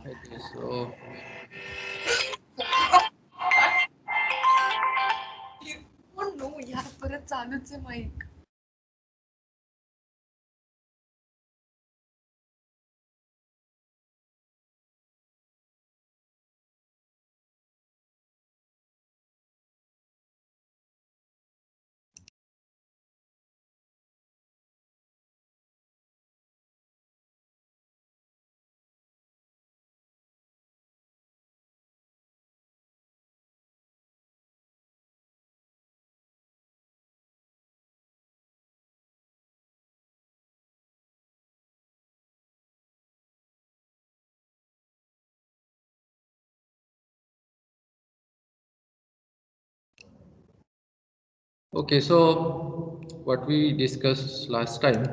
Okay, so no यार परत चालूच आहे mike. okay, so what we discussed last time.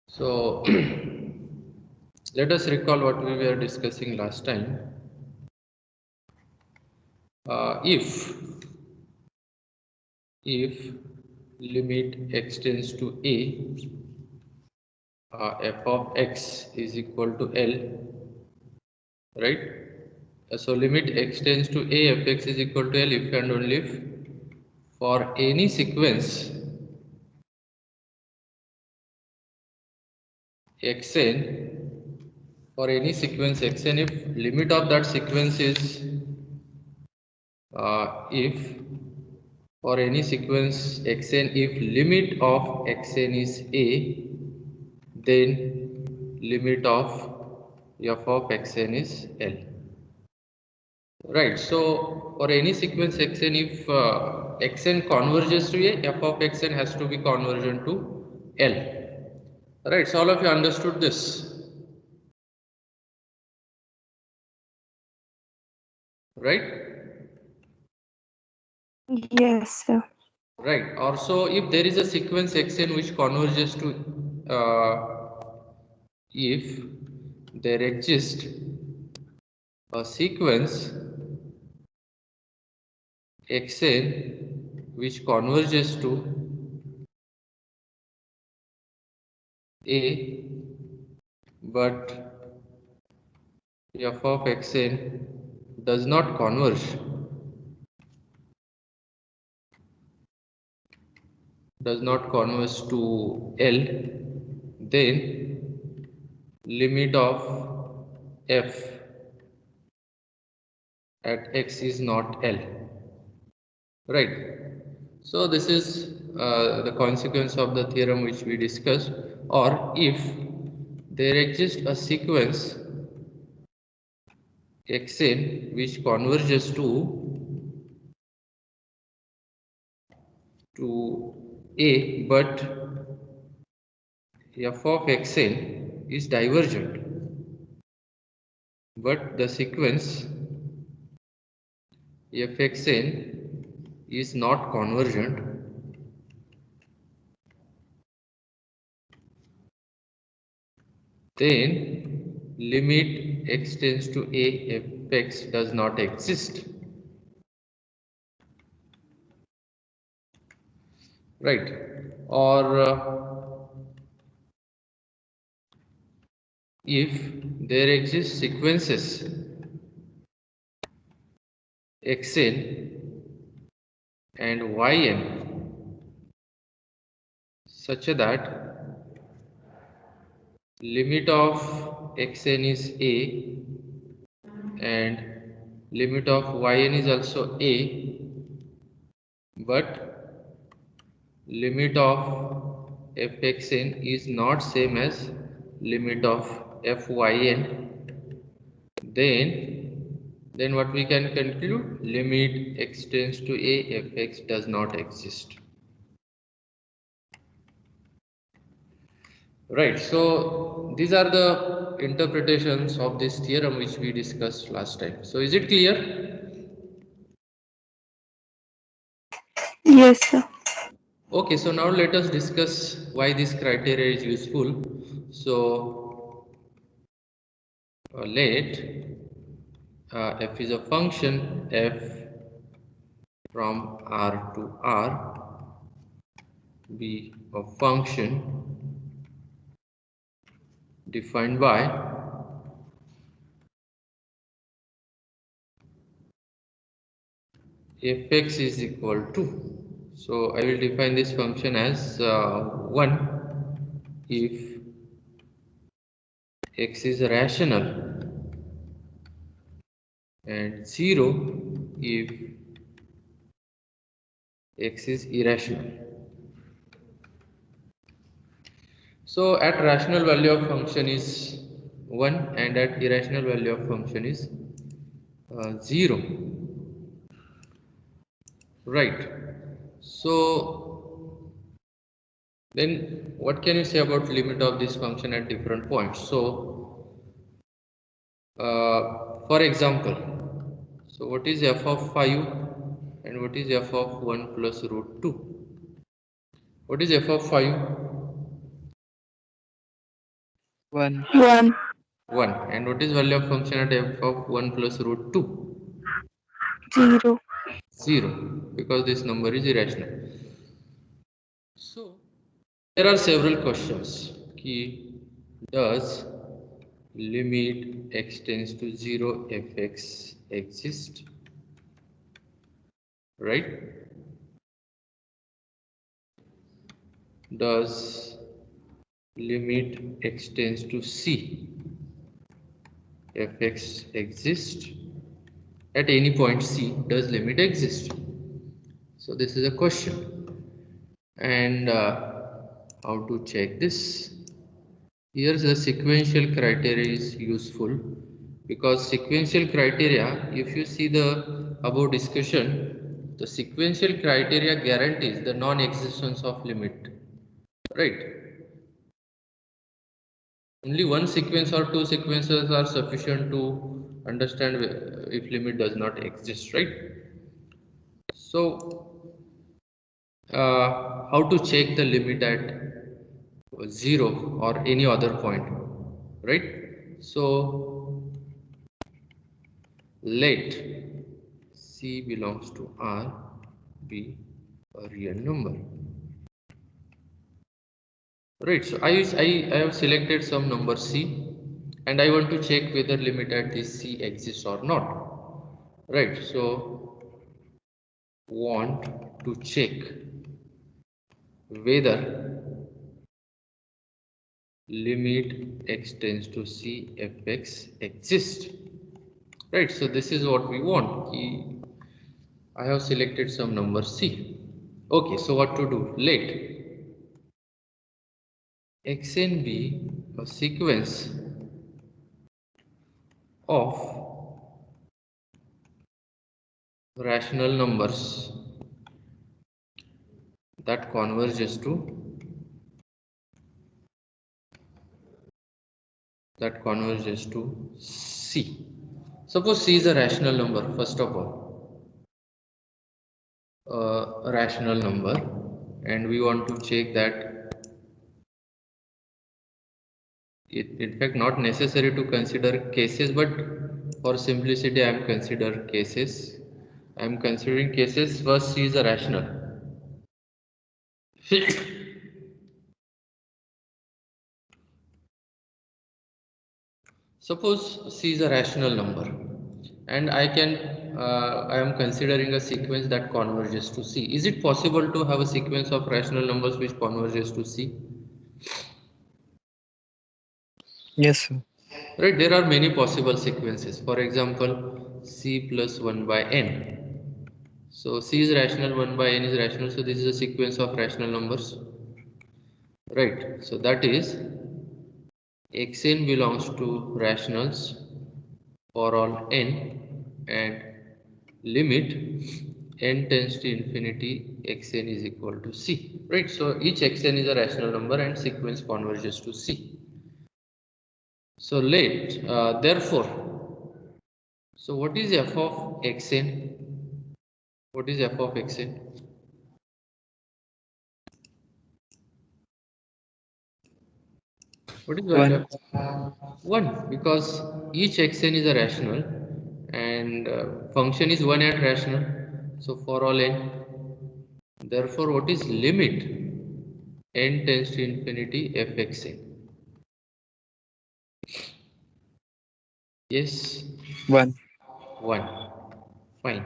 So let us recall what we were discussing last time. If limit x tends to a, f of x is equal to L, right? So limit x tends to a, f x is equal to L if and only if for any sequence xn, for any sequence xn, if limit of that sequence is if for any sequence xn, if limit of xn is a, then limit of f of xn is L. Right. So for any sequence xn, if xn converges to a, f of xn has to be convergent to L. Right. So all of you understood this. Right. Yes, sir. Right. Also, if there is a sequence xn which converges to if there exists a sequence xn which converges to a, but f of xn does not converge, to L, then limit of f at x is not L. Right. So this is the consequence of the theorem which we discussed. Or if there exists a sequence xn which converges to a, but f of xn is divergent, but the sequence fxn is not convergent, then limit x tends to a, fx does not exist. Right. Or if there exist sequences xn and yn such that limit of xn is a and limit of yn is also a, but limit of fxn is not same as limit of fyn, then what we can conclude, limit x tends to a, fx does not exist. Right. So these are the interpretations of this theorem which we discussed last time. So is it clear? Yes, sir. Okay, so now let us discuss why this criteria is useful. So let f is a function, f from R to R be a function defined by fx is equal to, so I will define this function as 1 if x is rational and 0 if x is irrational. So at rational value of function is 1 and at irrational value of function is 0. Right. So then what can you say about limit of this function at different points? So for example, so what is f of 5 and what is f of 1 plus root 2? What is f of 5? 1. 1. 1. And what is value of function at f of 1 plus root 2? 0. 0, because this number is irrational. So there are several questions. Key, does limit x tends to 0 fx exist? Right? Does limit x tends to c fx exist? At any point c, does limit exist? So this is a question. And how to check this? Here the sequential criteria is useful, because sequential criteria, if you see the above discussion, the sequential criteria guarantees the non-existence of limit, right? Only one sequence or two sequences are sufficient to understand if limit does not exist, right? So how to check the limit at 0 or any other point, right? So let C belongs to R be a real number, right? So I have selected some number C and I want to check whether limit at this C exists or not, right? So want to check whether limit x tends to C fx exists, right? So this is what we want. I have selected some number C. Okay, so what to do? Let xn be a sequence of rational numbers that converges to C. Suppose C is a rational number, first of all, a rational number, and we want to check that in fact not necessary to consider cases, but for simplicity I am considering cases. First, C is a rational. Suppose C is a rational number and I am considering a sequence that converges to C. Is it possible to have a sequence of rational numbers which converges to C? Yes, sir. Right, there are many possible sequences. For example, C plus 1 by n. So C is rational, 1 by n is rational, so this is a sequence of rational numbers. Right, so that is xn belongs to rationals for all n, and limit n tends to infinity xn is equal to c, right? So each xn is a rational number and sequence converges to c. So let therefore, so what is f of xn? What is f of xn? What is value 1. of 1? Because each xn is a rational and function is 1 at rational. So for all n, therefore what is limit n tends to infinity fxn? Yes, 1. 1. Fine.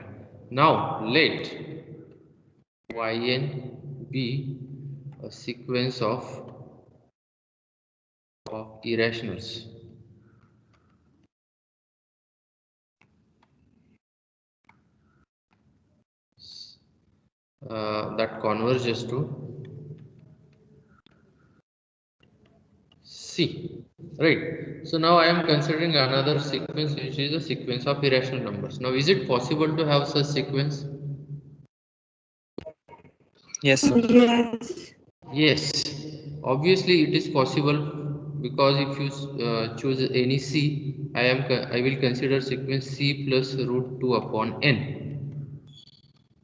Now let yn be a sequence of irrationals that converges to C. Right. So now I am considering another sequence which is a sequence of irrational numbers. Now is it possible to have such sequence? Yes, sir. Yes. Yes. Obviously it is possible because if you choose any C, I will consider sequence C plus root 2 upon n.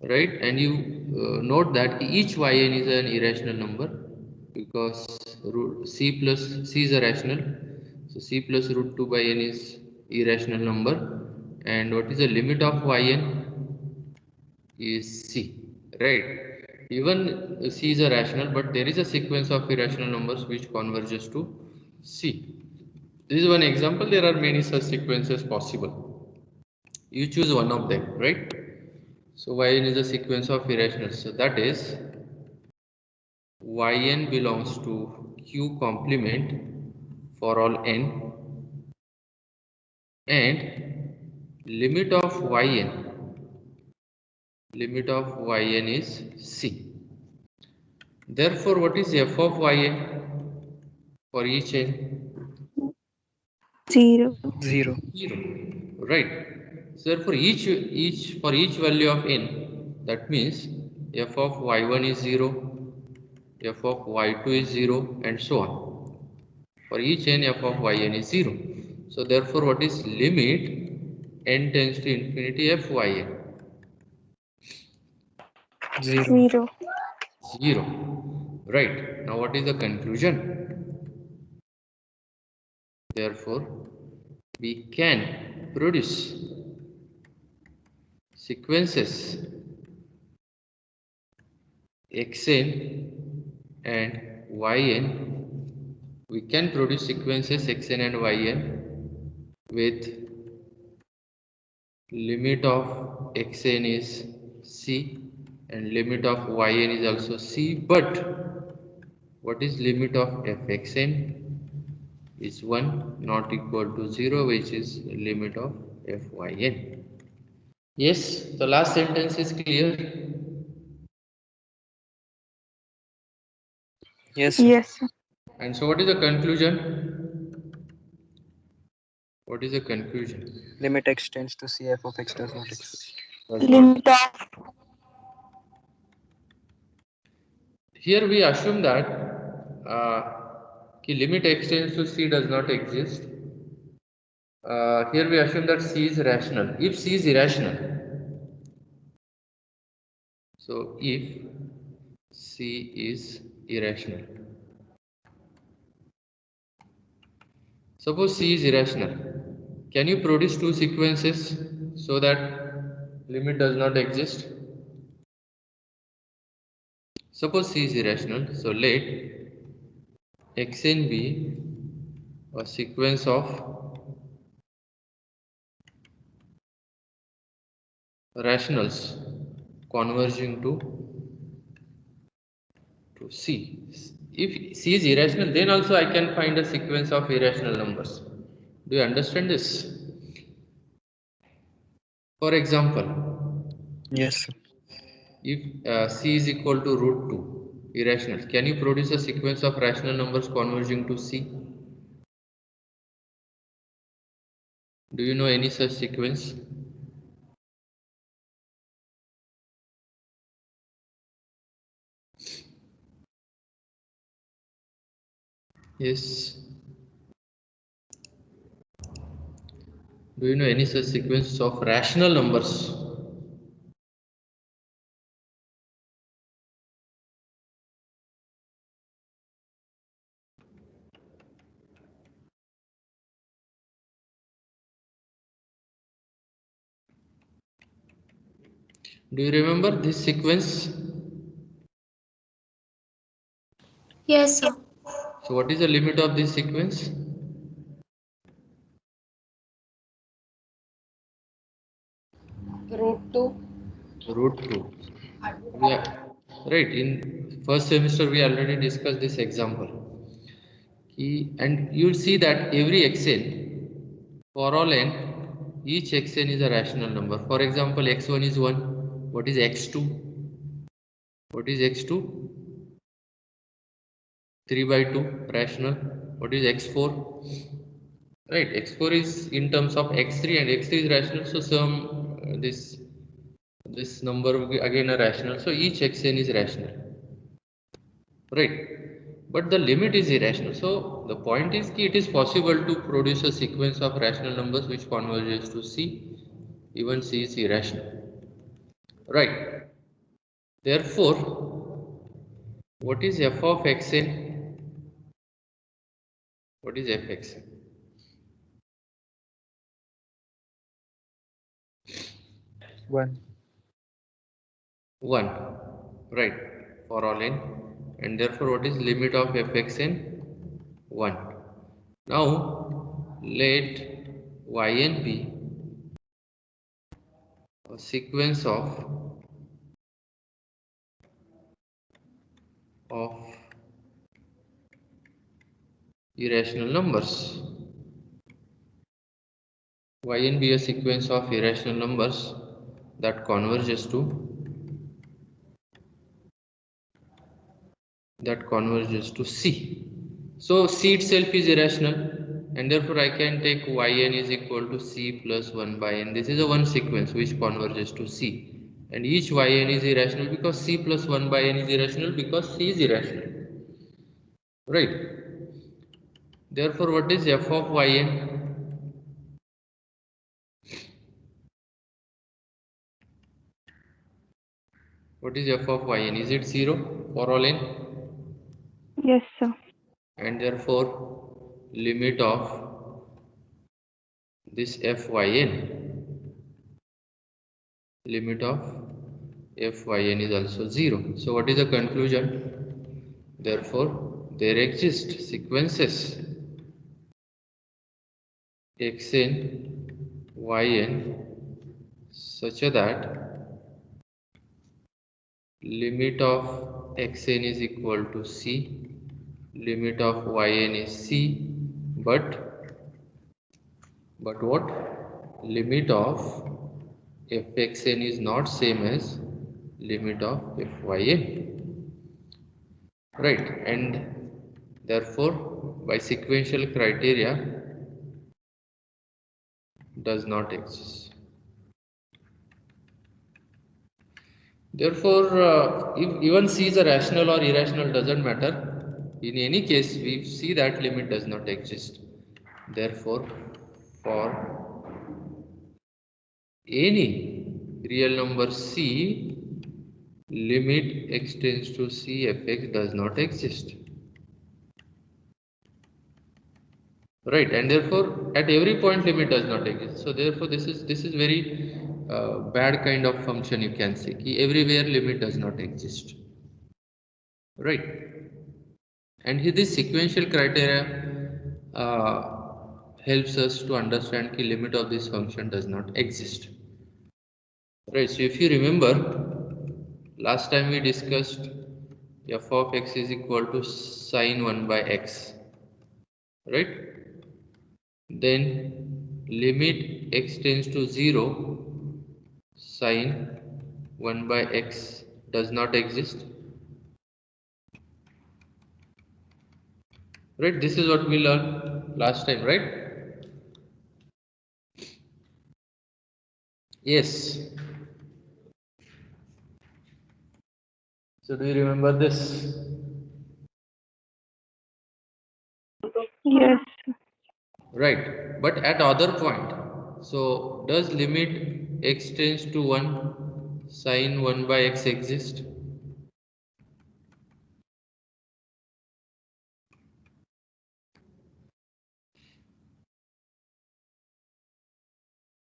Right, and you note that each yn is an irrational number because c plus c is a rational, so c plus root 2 by n is irrational number, and what is the limit of yn is c, right? Even c is a rational, but there is a sequence of irrational numbers which converges to c. This is one example. There are many such sequences possible. You choose one of them, right? So yn is a sequence of irrationals. So that is yn belongs to q complement for all n, and limit of yn is c. Therefore, what is f of yn for each n? 0. 0. 0. Right. So therefore, for each value of n, that means f of y1 is 0, f of y2 is 0, and so on. For each n, f of yn is 0. So therefore, what is limit n tends to infinity f yn? 0. 0. 0. Right. Now what is the conclusion? Therefore, we can produce sequences xn and yn. We can produce sequences xn and yn with limit of xn is c and limit of yn is also c, but what is limit of fxn is 1 not equal to 0, which is limit of fyn. Yes, the last sentence is clear. Yes, sir. Yes. And so what is the conclusion? What is the conclusion? Limit x tends to c, f of x does not exist. Limit of Here we assume that limit x tends to c does not exist. Here we assume that c is rational. If c is irrational, so if c is irrational, suppose c is irrational, can you produce two sequences so that limit does not exist? Suppose c is irrational, so let xn be a sequence of rationals converging to C. If C is irrational, then also I can find a sequence of irrational numbers. Do you understand this? For example, Yes, sir. if C is equal to root 2 irrational, can you produce a sequence of rational numbers converging to C? Do you know any such sequence? Yes. Do you know any such sequence of rational numbers? Do you remember this sequence? Yes, sir. So what is the limit of this sequence? Root 2. Root 2. Yeah, right. In first semester, we already discussed this example. And you'll see that every xn, for all n, each xn is a rational number. For example, x1 is 1. What is x2? What is x2? 3 by 2, rational. What is x4? Right, x4 is in terms of x3 and x3 is rational. So this number will be again a rational. So each xn is rational. Right. But the limit is irrational. So the point is that it is possible to produce a sequence of rational numbers which converges to C. Even C is irrational. Right. Therefore, what is f of xn? What is fxn? 1. 1. Right. For all n. And therefore, what is limit of fxn? 1. Now, let yn be a sequence of irrational numbers. Yn be a sequence of irrational numbers that converges to C. So C itself is irrational, and therefore I can take Yn is equal to C plus 1 by n. This is a one sequence which converges to C, and each Yn is irrational because C plus 1 by n is irrational because C is irrational. Right. Therefore, what is f of Yn? What is f of Yn? Is it 0 for all n? Yes, sir. And therefore limit of this fyn, limit of fyn is also 0. So what is the conclusion? Therefore there exist sequences xn yn such that limit of xn is equal to c, limit of yn is c, but what? Limit of fxn is not same as limit of fyn. Right, and therefore by sequential criteria does not exist. Therefore, if even c is a rational or irrational doesn't matter. In any case, we see that limit does not exist. Therefore, for any real number c, limit x tends to c fx does not exist. Right, and therefore at every point limit does not exist. So therefore this is very bad kind of function, you can say ki everywhere limit does not exist. Right, and here this sequential criteria helps us to understand ki limit of this function does not exist. Right, so if you remember, last time we discussed f of x is equal to sine 1 by x, right? Then limit x tends to 0, sine 1 by x does not exist. Right, this is what we learned last time, right? Yes. So do you remember this? Yes. Right, but at other point, so does limit x tends to 1 sine 1 by x exist?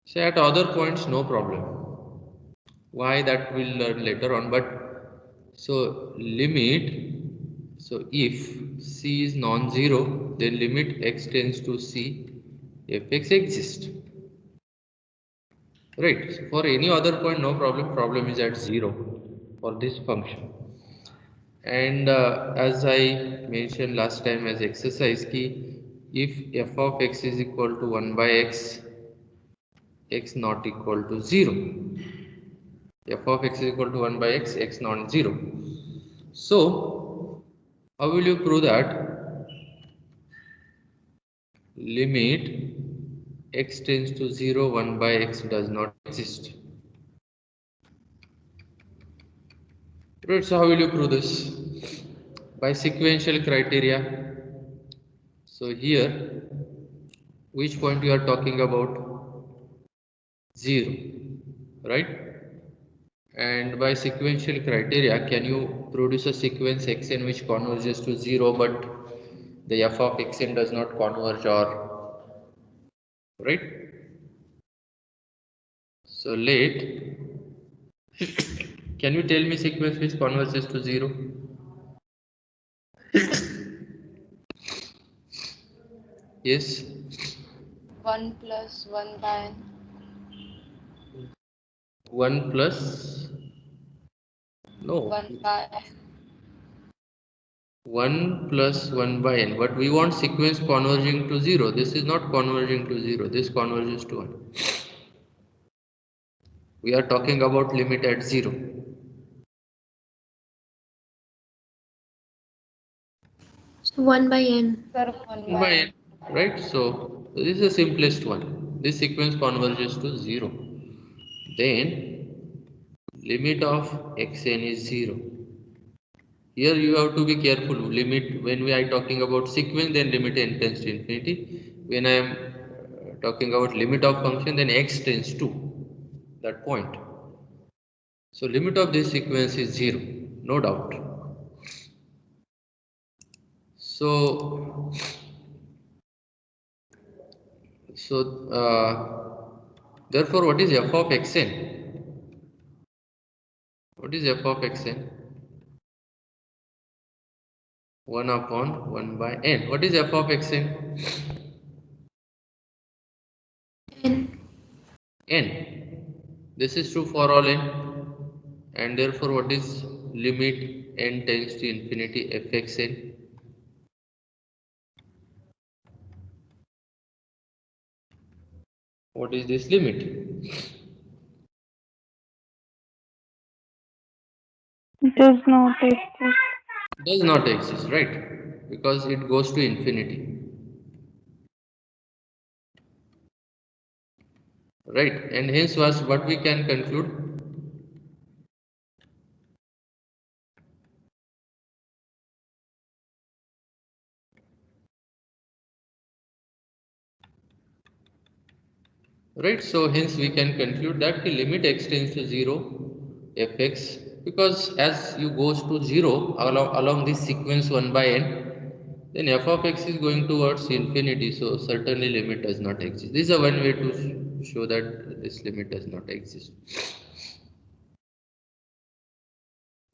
So at other points, no problem. Why, that we'll learn later on. But so limit, so if c is non-zero, then limit x tends to c fx exists. right? So for any other point, no problem. Problem is at 0 for this function. And as I mentioned last time as exercise key, if f of x is equal to 1 by x, x not equal to 0, f of x is equal to 1 by x, x not 0. So how will you prove that limit x tends to 0 1 by x does not exist? Right, so how will you prove this? By sequential criteria. So here, which point you are talking about? 0, right? And by sequential criteria, can you produce a sequence xn which converges to 0 but the f of xn does not converge, or right? So let, can you tell me sequence which converges to 0? Yes, 1 plus 1 by 1 plus, no, 1 by 1 plus 1 by n, but we want sequence converging to 0. This is not converging to 0, this converges to 1. We are talking about limit at 0. So 1 by n. sir 1 By by n, right? So this is the simplest one. This sequence converges to 0. Then limit of xn is 0. Here you have to be careful. Limit, when we are talking about sequence, then limit n tends to infinity. When I am talking about limit of function, then x tends to that point. So limit of this sequence is 0, no doubt. So therefore, what is f of xn? What is f of xn? 1 upon 1 by n. What is f of xn? n. N. This is true for all n, and therefore what is limit n tends to infinity fxn? What is this limit? Does not exist. Does not exist, right? Because it goes to infinity, right? And hence was what we can conclude. Right, so hence we can conclude that the limit x tends to 0 fx, because as you goes to 0 along this sequence 1 by n, then f of x is going towards infinity, so certainly limit does not exist. This is a one way to show that this limit does not exist.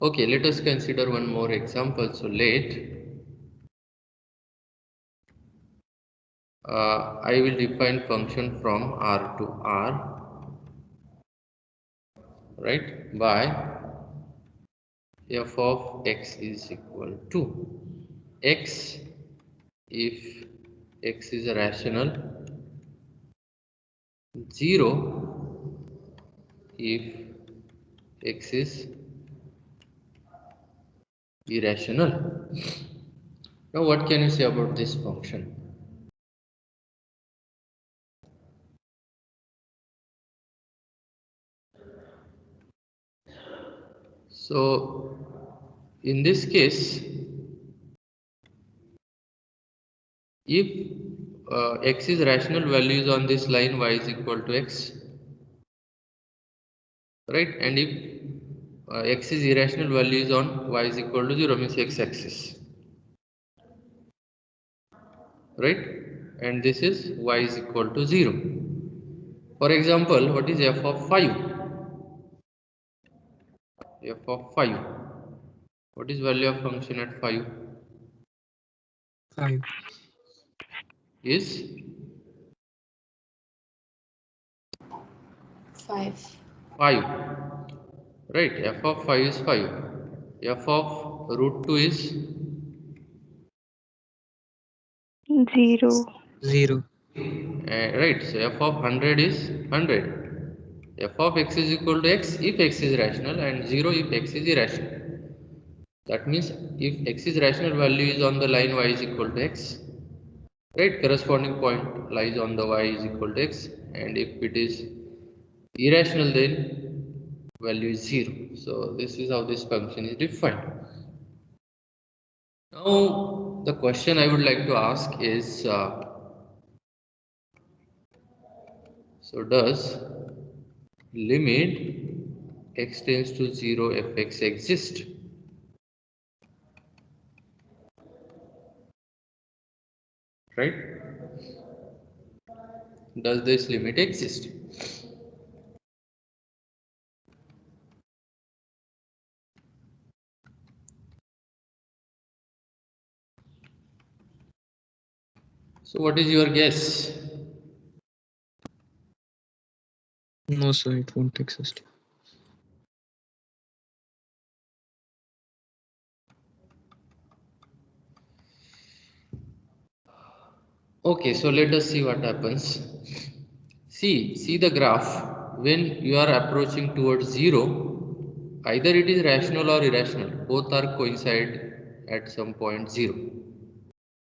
Okay, let us consider one more example. So let I will define function from R to R, right, by f of x is equal to x if x is a rational, 0 if x is irrational. Now what can you say about this function? So in this case, if x is rational values on this line, y is equal to x, right? And if x is irrational values on y is equal to 0, means x axis, right? And this is y is equal to 0. For example, what is f of 5? F of 5. What is value of function at 5? 5. Is 5. 5. Right, f of 5 is 5. F of root 2 is 0. 0. right, so f of 100 is 100. F of x is equal to x if x is rational and 0 if x is irrational. That means if x is rational, value is on the line y is equal to x. Right, corresponding point lies on the y is equal to x, and if it is irrational, then value is 0. So this is how this function is defined. Now the question I would like to ask is, so does limit x tends to 0 fx exist? Right, does this limit exist? So what is your guess? No, sir, it won't exist. Okay, so let us see what happens. See the graph. When you are approaching towards 0, either it is rational or irrational. Both are coincide at some point 0.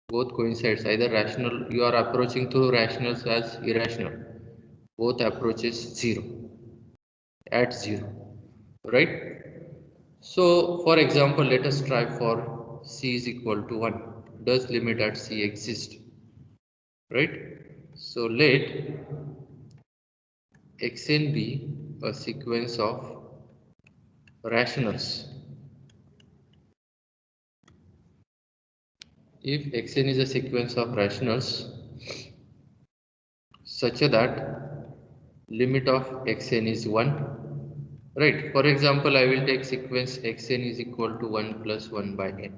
Both coincides, either rational, you are approaching through rationals as irrational. Both approaches 0, at 0. Right? So, for example, let us try for c is equal to 1. Does limit at c exist? Right? So, let xn be a sequence of rationals. If xn is a sequence of rationals such that limit of xn is 1, right? For example, I will take sequence xn is equal to 1 plus 1 by n,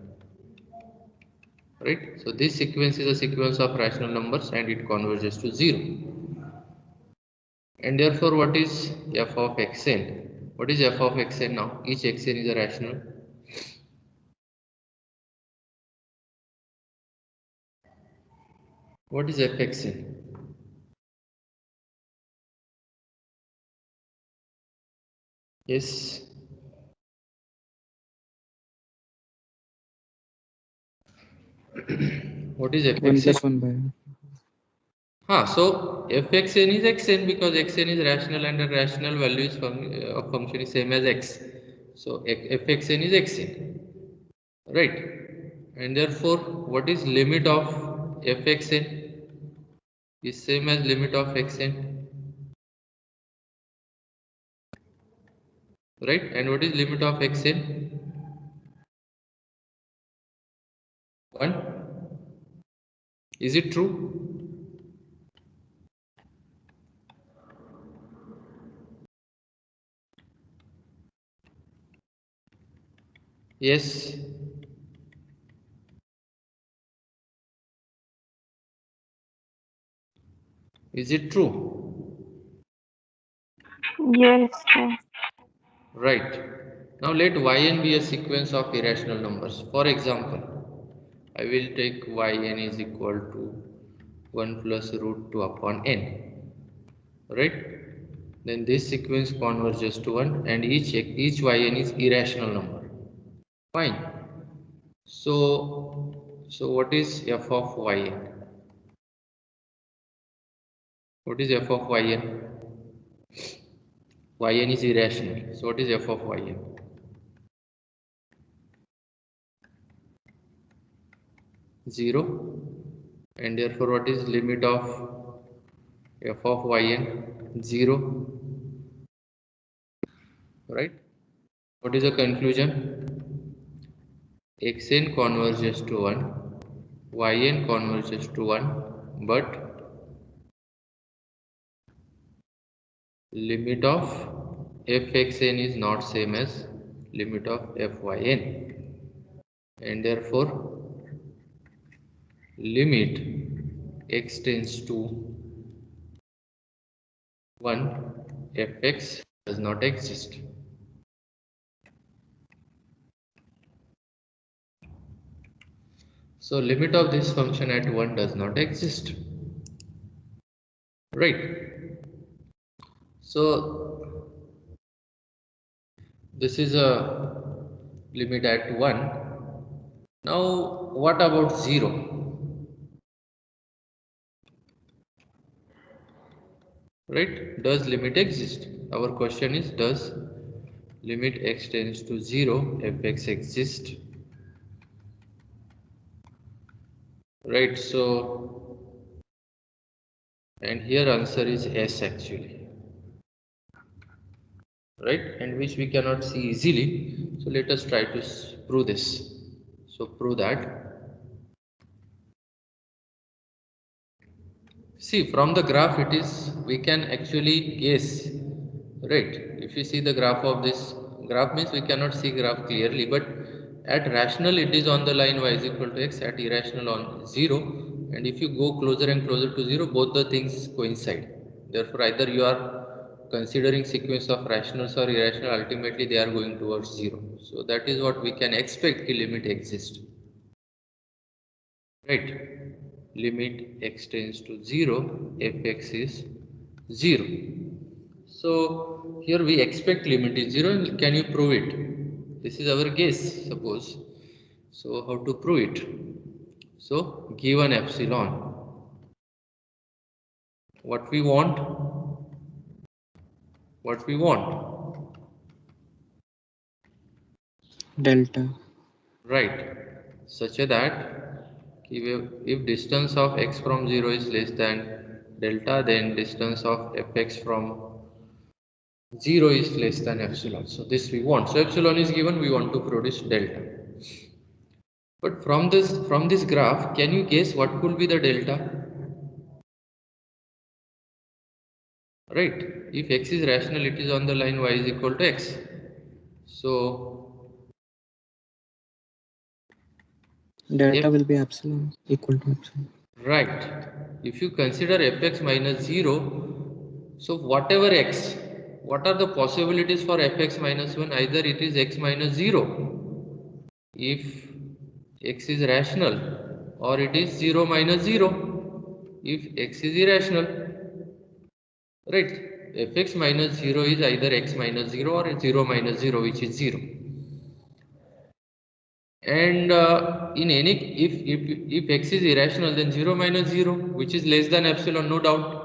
right? So this sequence is a sequence of rational numbers and it converges to 0. And therefore, what is f of xn? What is f of xn now? Each xn is a rational. What is fxn? Yes. What is 1 fxn? plus 1 by n. So fxn is xn because xn is rational and the rational value is of function is same as x. So fxn is xn, right? And therefore, what is limit of fxn is same as limit of xn, right? And what is limit of xn? 1. Is it true? Yes. Is it true? Yes, sir. Right. Now let yn be a sequence of irrational numbers. For example, I will take yn is equal to 1 plus root 2 upon n, right? Then this sequence converges to 1 and each yn is irrational number. Fine. So what is f of yn? What is f of yn? Yn is irrational. So what is f of yn? 0. And therefore what is limit of f of yn? 0. Right? What is the conclusion? Xn converges to 1, yn converges to 1, but limit of fxn is not same as limit of fyn, and therefore limit x tends to 1 fx does not exist. So limit of this function at 1 does not exist, right? So this is a limit at 1. Now what about 0? Right? Does limit exist? Our question is, does limit x tends to 0 fx exist? Right? So, and here answer is S actually, right? And which we cannot see easily. So let us try to prove this. So prove that. See, from the graph it is, we can actually guess, right? If you see the graph of this, graph means we cannot see graph clearly, but at rational it is on the line y is equal to x, at irrational on 0, and if you go closer and closer to 0, both the things coincide. Therefore either you are considering sequence of rationals or irrational, ultimately they are going towards 0. So that is what we can expect the limit exists. Right, limit x tends to 0 fx is 0. So here we expect limit is 0, and can you prove it? This is our guess, suppose. So how to prove it? So given epsilon, what we want, what we want, Delta. right, such that if distance of x from 0 is less than delta, then distance of fx from 0 is less than epsilon. So this we want. So epsilon is given, we want to produce delta. But from this graph, can you guess what could be the delta? Right. If x is rational, it is on the line y is equal to x. So Delta if will be epsilon, equal to epsilon. right, if you consider fx minus 0, so whatever x, what are the possibilities for fx minus 1? Either it is x minus 0 if x is rational, or it is 0 minus 0 if x is irrational, right? Fx minus 0 is either x minus 0 or 0 minus 0, which is 0. And in any, if x is irrational, then 0 minus 0, which is less than epsilon, no doubt.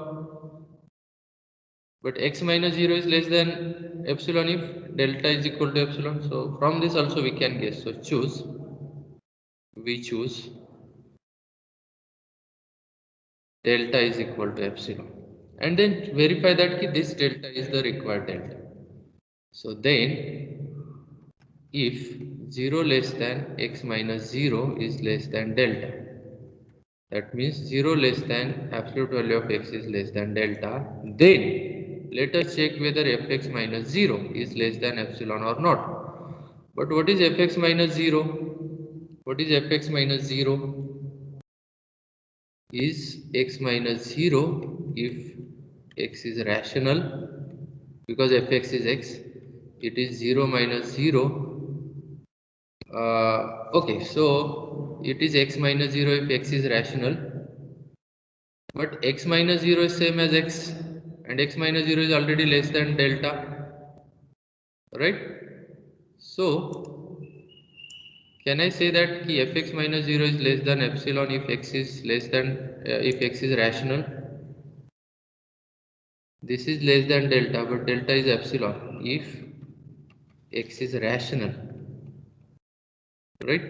But x minus 0 is less than epsilon if delta is equal to epsilon. So from this also we can guess. So we choose delta is equal to epsilon, and then verify that this delta is the required delta. So then if 0 less than x minus 0 is less than delta, that means 0 less than absolute value of x is less than delta, then let us check whether fx minus 0 is less than epsilon or not. But what is fx minus 0? What is fx minus 0? Is x minus 0 if x is rational, because fx is x, it is 0 minus 0. Okay, so it is x minus 0 if x is rational, but x minus 0 is same as x, and x minus 0 is already less than delta, right? So can I say that fx minus 0 is less than epsilon if x is less than if x is rational? This is less than delta, but delta is epsilon if x is rational, right?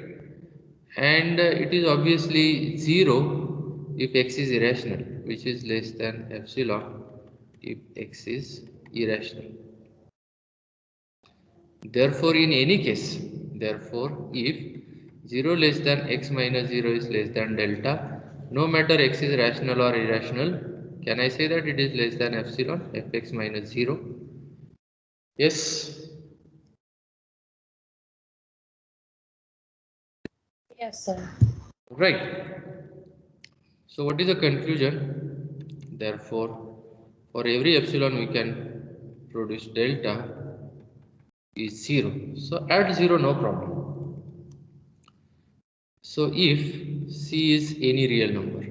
And it is obviously 0 if x is irrational, which is less than epsilon if x is irrational. Therefore, in any case, therefore, if 0 less than x minus 0 is less than delta, no matter x is rational or irrational, can I say that it is less than epsilon fx minus 0? Yes. Yes, sir. Right. So what is the conclusion? Therefore, for every epsilon we can produce delta is 0. So at 0, no problem. So if C is any real number,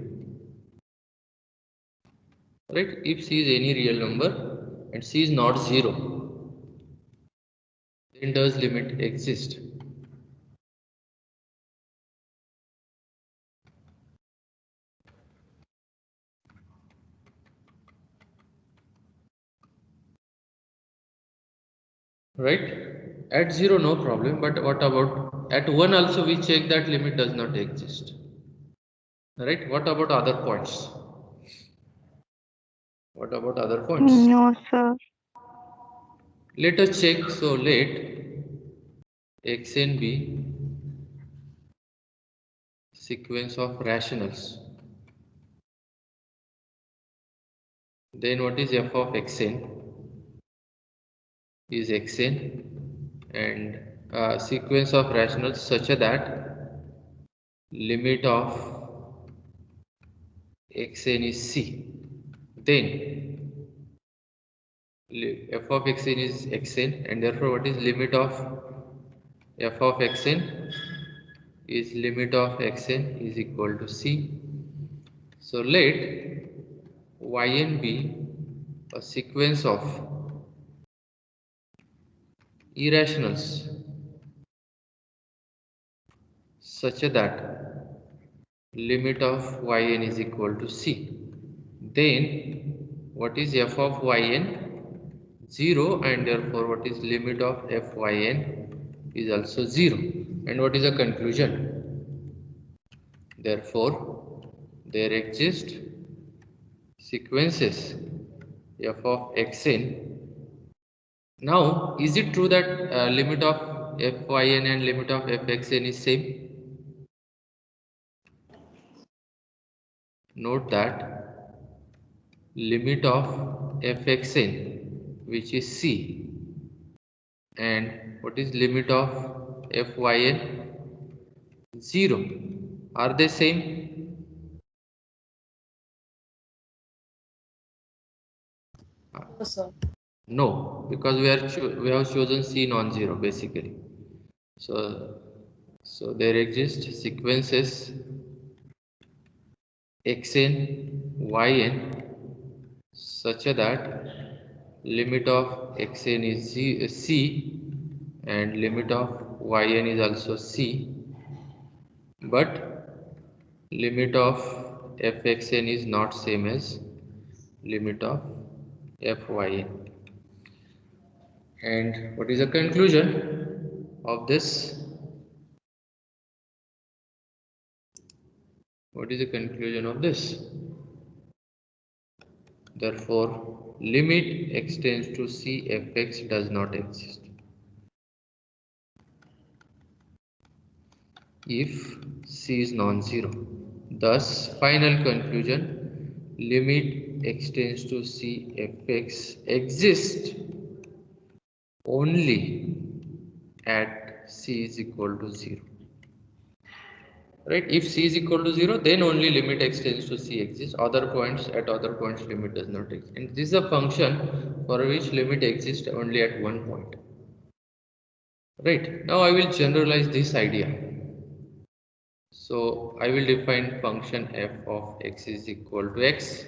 right? If C is any real number and C is not 0, then does limit exist? Right? At 0, no problem. But what about at 1 also? We check that limit does not exist. Right? What about other points? What about other points? No, sir. Let us check. So let xn be sequence of rationals. Then what is f of xn? Is xn and sequence of rationals such that limit of xn is c. Then f of xn is xn, and therefore what is limit of f of xn is limit of xn is equal to c. So let yn be a sequence of irrationals such that limit of yn is equal to c. Then what is f of yn? 0, and therefore what is limit of fyn is also 0. And what is the conclusion? Therefore there exist sequences f of xn. Now is it true that limit of fyn and limit of fxn is same? Note that limit of fxn, which is c, and what is limit of fyn? 0. Are they same? No, sir. No, because we have chosen c non-zero basically. So there exist sequences xn, yn such that limit of xn is c and limit of yn is also c, but limit of fxn is not same as limit of fyn. And what is the conclusion of this? What is the conclusion of this? Therefore, limit extends to c fx does not exist. If c is non-zero. Thus, final conclusion, limit extends to c fx exists only at c is equal to 0. Right? If c is equal to 0, then only limit extends to c exists. Other points, at other points, limit does not exist. And this is a function for which limit exists only at one point. Right? Now I will generalize this idea. So I will define function f of x is equal to x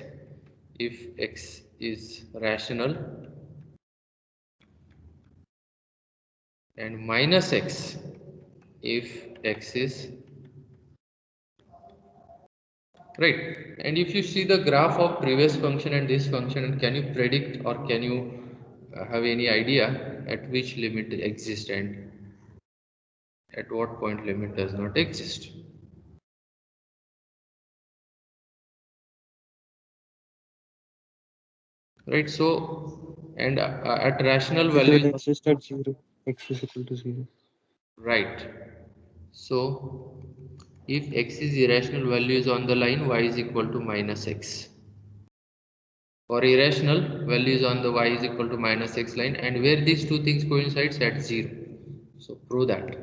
if x is rational, and minus x if x is right. And if you see the graph of previous function and this function, can you predict or can you have any idea at which limit exists and at what point limit does not exist? Right. So and at rational It will values, exist at 0. X is equal to 0. right. So if x is irrational value is on the line, y is equal to minus x. For irrational value is on the y is equal to minus x line, and where these two things coincides at 0. So prove that.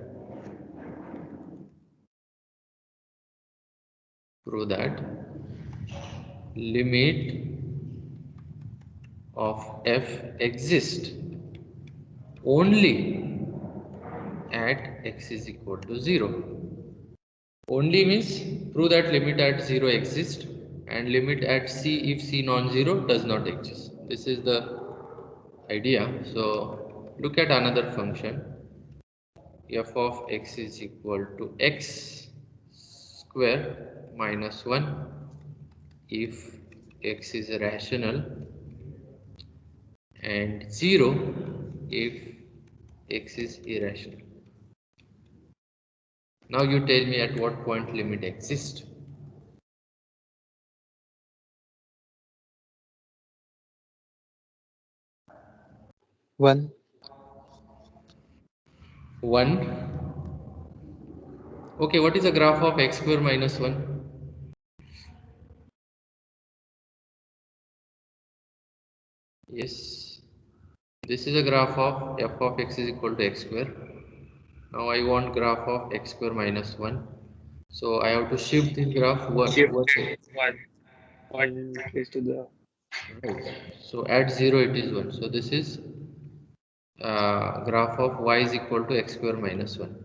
Prove that limit of f exist only at x is equal to 0. Only means prove that limit at 0 exists and limit at c if c non-zero does not exist. This is the idea. So look at another function. F of x is equal to x square minus 1 if x is rational and 0 if x is irrational. Now you tell me at what point limit exists. One. 1. Okay, what is the graph of x square minus 1? Yes, this is a graph of f of x is equal to x square. Now I want graph of x square minus 1. So I have to shift this graph Shift one. one. One is to the Right. So at 0 it is 1. So this is graph of y is equal to x square minus 1.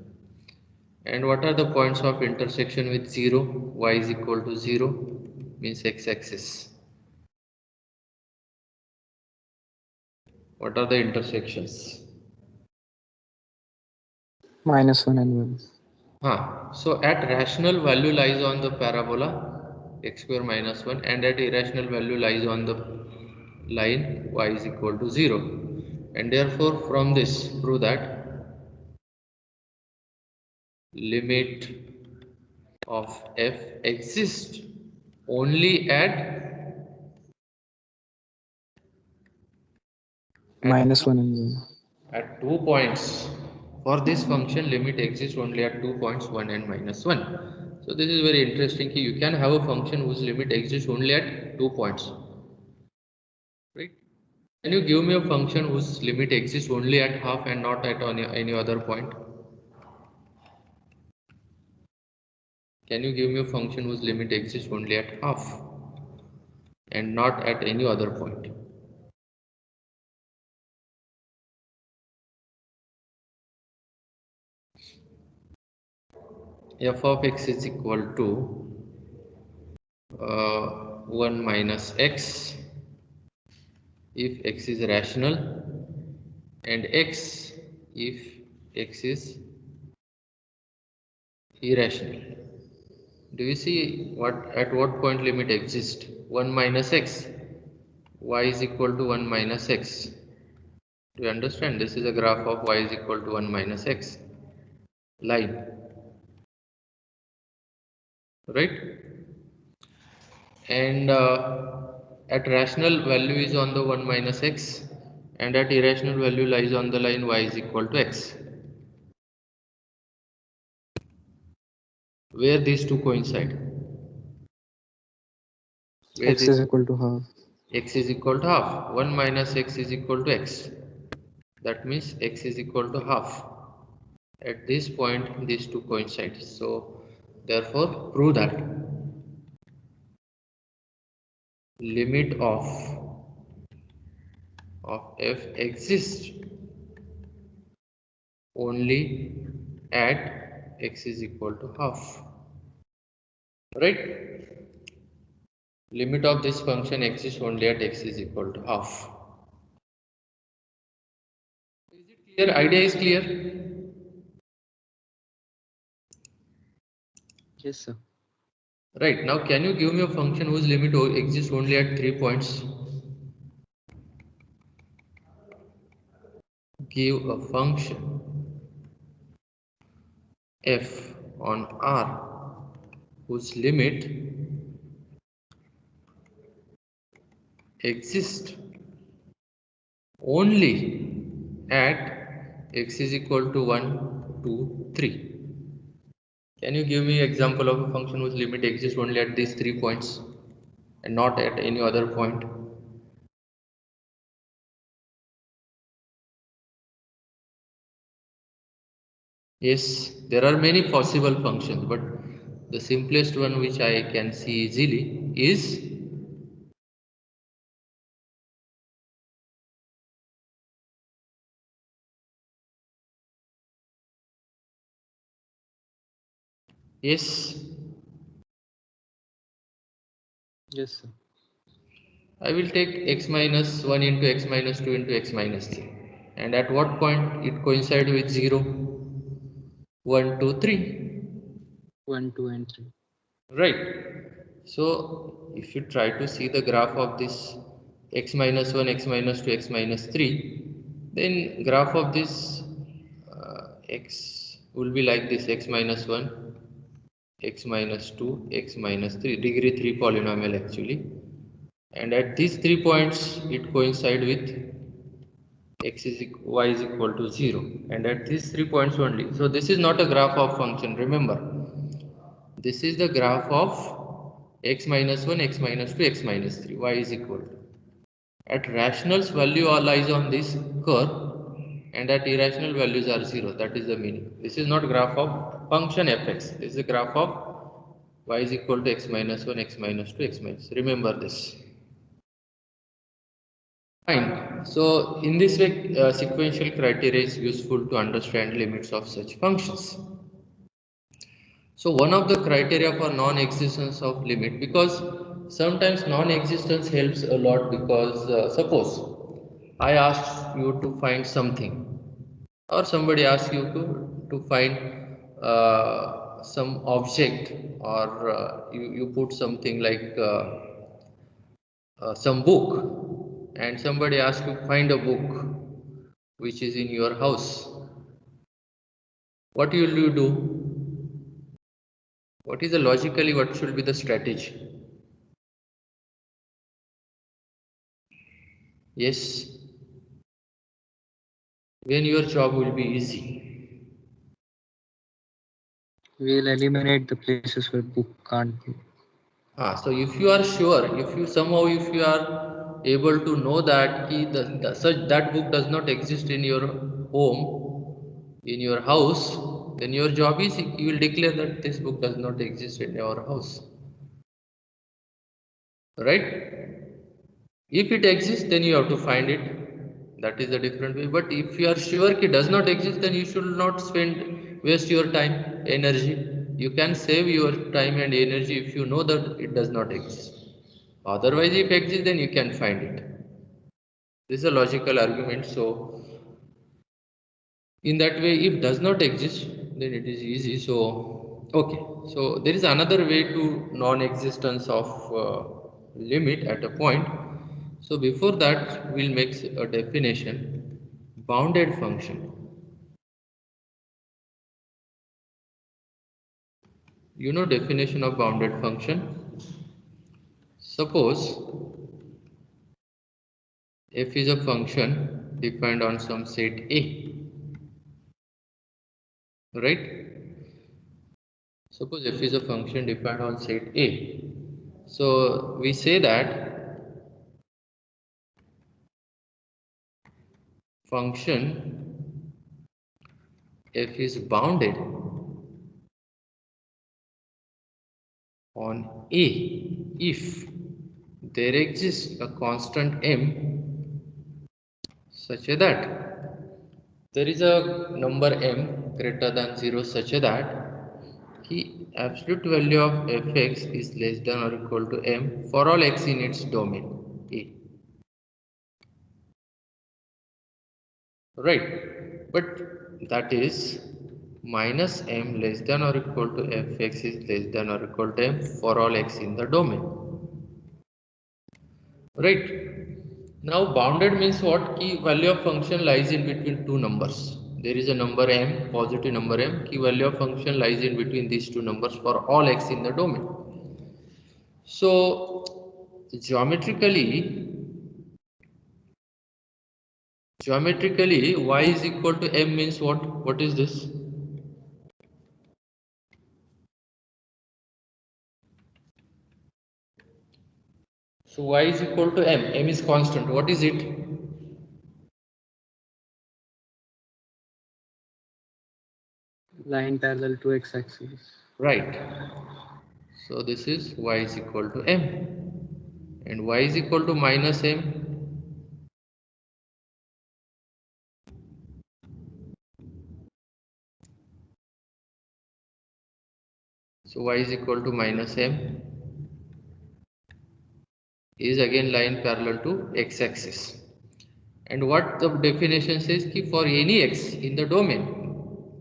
And what are the points of intersection with 0? Y is equal to 0 means x-axis. What are the intersections? -1 and 1. So at rational value lies on the parabola x square minus 1 and at irrational value lies on the line y is equal to 0. And therefore from this prove that limit of f exists only at -1 and 1. at 2 points. For this function limit exists only at 2 points 1 and minus 1. So this is very interesting. You can have a function whose limit exists only at 2 points, right? Can you give me a function whose limit exists only at half and not at any other point? Can you give me a function whose limit exists only at half and not at any other point? F of x is equal to 1 minus x if x is rational and x if x is irrational. Do you see at what point limit exists? 1 minus x, y is equal to 1 minus x. Do you understand? This is a graph of y is equal to 1 minus x line, right? And at rational value is on the 1 minus x and at irrational value lies on the line y is equal to x, where these two coincide, where X this is equal to half. x is equal to half. 1 minus x is equal to x, that means x is equal to half. At this point these two coincide, so therefore prove that limit of f exists only at x is equal to half, right? Limit of this function exists only at x is equal to half. Is it clear? Idea is clear? Yes, sir. Right. Now can you give me a function whose limit exists only at 3 points? Give a function f on R whose limit exists only at x is equal to 1, 2, 3. Can you give me an example of a function whose limit exists only at these 3 points and not at any other point? Yes, there are many possible functions, but the simplest one which I can see easily is Yes, Yes, sir. I will take x minus 1 into x minus 2 into x minus 3. And at what point it coincides with 0, 1, 2, 3. 1, 2, and 3. Right. So if you try to see the graph of this x minus 1, x minus 2, x minus 3, then graph of this x will be like this: x minus 1, x minus 2, x minus 3, degree 3 polynomial actually. And at these 3 points it coincides with y is equal to 0, and at these 3 points only. So this is not a graph of function, remember. This is the graph of x minus 1, x minus 2, x minus 3, y is equal to. At rationals, value all lies on this curve, and at irrational values are 0. That is the meaning. This is not graph of function fx. This is a graph of y is equal to x minus 1, x minus 2, x minus 3. Remember this. Fine. So in this way, sequential criteria is useful to understand limits of such functions. So one of the criteria for non-existence of limit, because sometimes non-existence helps a lot, because suppose I ask you to find something, or somebody asks you to find some object, or you put something like some book, and somebody asks you to find a book which is in your house. What will you do? What is the logically, what should be the strategy? Yes, when your job will be easy. We'll eliminate the places where book can't be. So if you are sure, if you are able to know that such that book does not exist in your home, in your house, then your job is you will declare that this book does not exist in your house, right? If it exists, then you have to find it. That is the different way. But if you are sure it does not exist, then you should not waste your time, energy. You can save your time and energy if you know that it does not exist. Otherwise, if it exists, then you can find it. This is a logical argument. So, in that way, if does not exist, then it is easy. So, okay. So there is another way to non-existence of limit at a point. So before that, we'll make a definition: bounded function. You know definition of bounded function. Suppose f is a function defined on some set A, right? Suppose f is a function defined on set A. So we say that function f is bounded on A if there exists a constant m such that there is a number m greater than 0 such that the absolute value of fx is less than or equal to m for all x in its domain A. Right, but that is minus m less than or equal to fx is less than or equal to m for all x in the domain. Right. Now bounded means what? Key value of function lies in between two numbers. There is a number m, positive number m. Key value of function lies in between these two numbers for all x in the domain. So geometrically y is equal to m means what? What is this? So y is equal to m. M is constant. What is it? Line parallel to x-axis. Right. So this is y is equal to m, and y is equal to minus m. So y is equal to minus m is again line parallel to x-axis. And what the definition says ki for any x in the domain,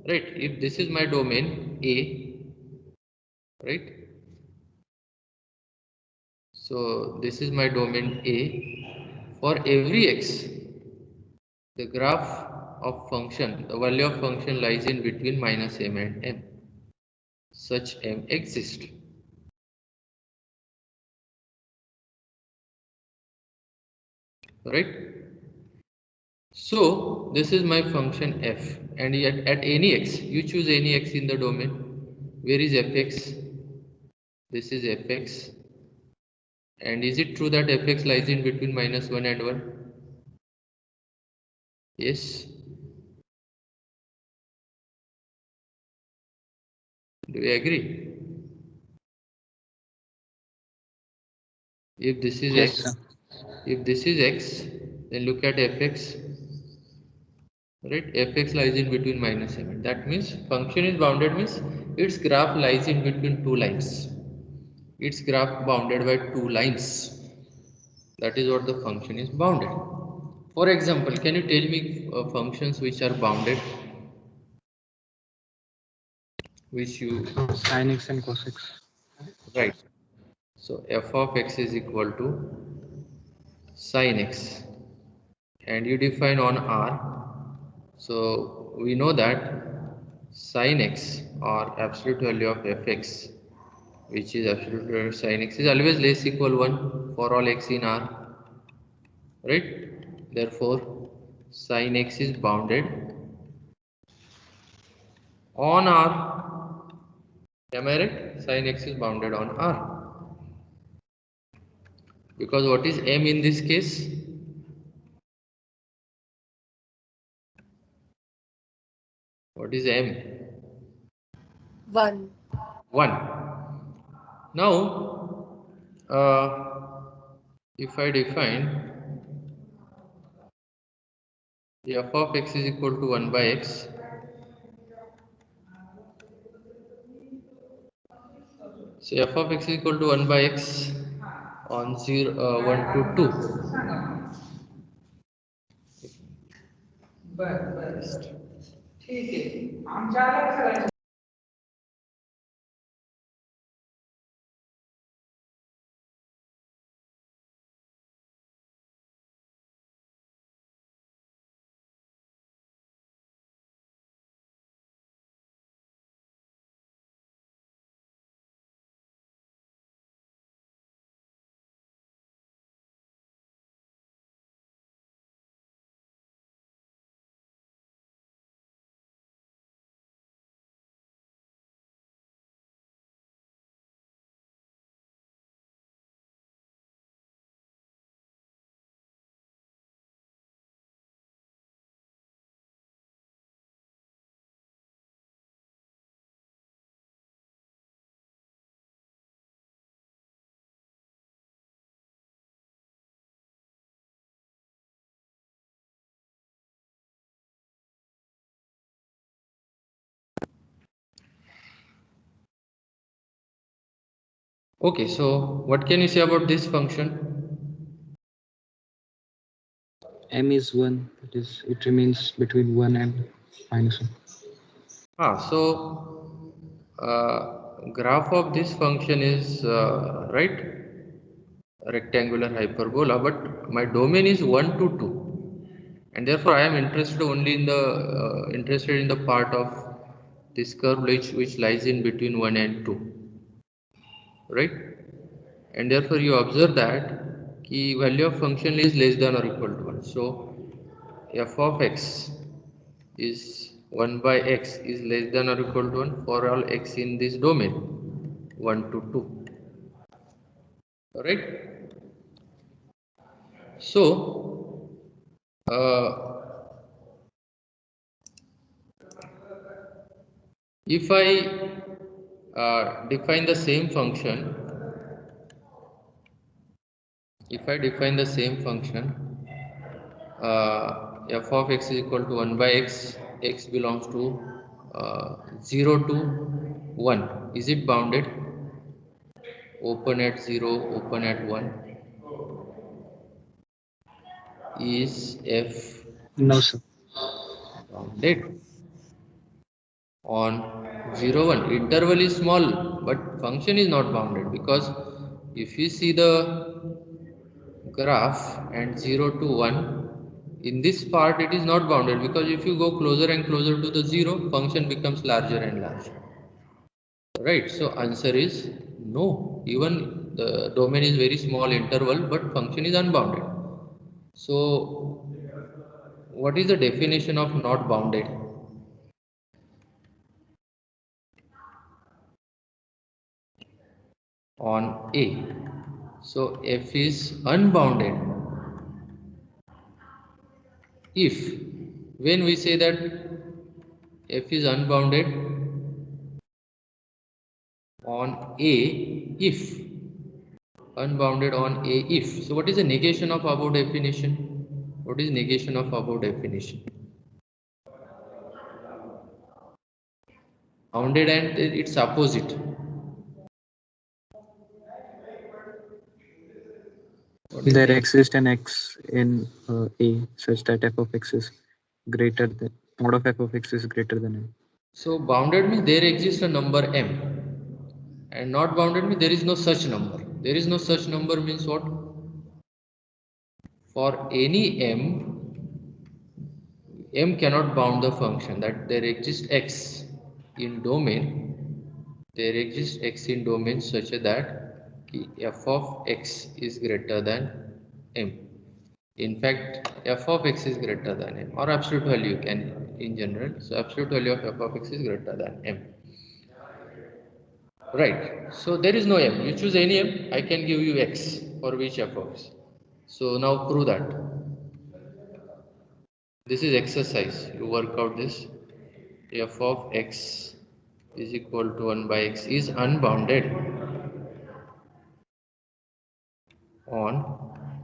right? If this is my domain A, right? So this is my domain A. For every x, the graph of function, the value of function lies in between minus m and m. Such m exists. Right? So this is my function f, and yet at any x, you choose any x in the domain. Where is fx? This is fx. And is it true that fx lies in between minus 1 and 1? Yes. Do you agree? If this is Yes, x, sir. if this is x, then look at fx. Right? Fx lies in between minus m. That means function is bounded means its graph lies in between two lines. Its graph bounded by two lines. That is what the function is bounded. For example, can you tell me functions which are bounded? Which you Sin x and cos x. right. So f of x is equal to sin x, and you define on R. So we know that sin x or absolute value of fx, which is absolute value of sin x, is always less equal 1 for all x in R, right? Therefore sin x is bounded on R. Am I right? Sin x is bounded on R. Because what is m in this case? What is m? 1. 1. Now, if I define f of x is equal to 1 by x, so f of x is equal to 1 by x on 1 to 2. Okay, so what can you say about this function? M is 1. That is, it remains between 1 and minus 1. So graph of this function is right, rectangular hyperbola, but my domain is 1 to 2, and therefore I am interested only in the part of this curve which lies in between 1 and 2, right? And therefore you observe that key value of function is less than or equal to 1. So f of x is 1 by x is less than or equal to 1 for all x in this domain 1 to 2. Alright. So if I define the same function, f of x is equal to 1 by x, x belongs to 0 to 1, is it bounded? Open at 0, open at 1. Is f No, sir. bounded? On 0, 1, interval is small, but function is not bounded, because if you see the graph and 0 to 1, in this part it is not bounded, because if you go closer and closer to the 0, function becomes larger and larger. Right, so answer is no. Even the domain is very small interval, but function is unbounded. So what is the definition of not bounded? On A. So f is unbounded if, when we say that f is unbounded on A, if, unbounded on A if. So what is the negation of above definition? What is negation of above definition? Bounded and its opposite. What is There neg exists an x in A such that f of x is greater than mod of f of x is greater than n. So bounded means there exists a number m, and not bounded means there is no such number. There is no such number means what? For any m cannot bound the function, that there exists x in domain. There exists x in domain such that f of x is greater than m. In fact, f of x is greater than m, or absolute value can in general. So absolute value of f of x is greater than m. Right. So there is no m. You choose any m. I can give you x for which f of x. So now prove that. This is exercise. You work out this. F of x is equal to 1 by x is unbounded on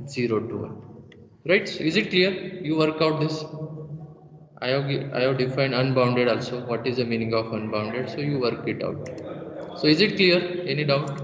0 to 1. Right? So is it clear? You work out this. I have defined unbounded also. What is the meaning of unbounded? So you work it out. So is it clear? Any doubt?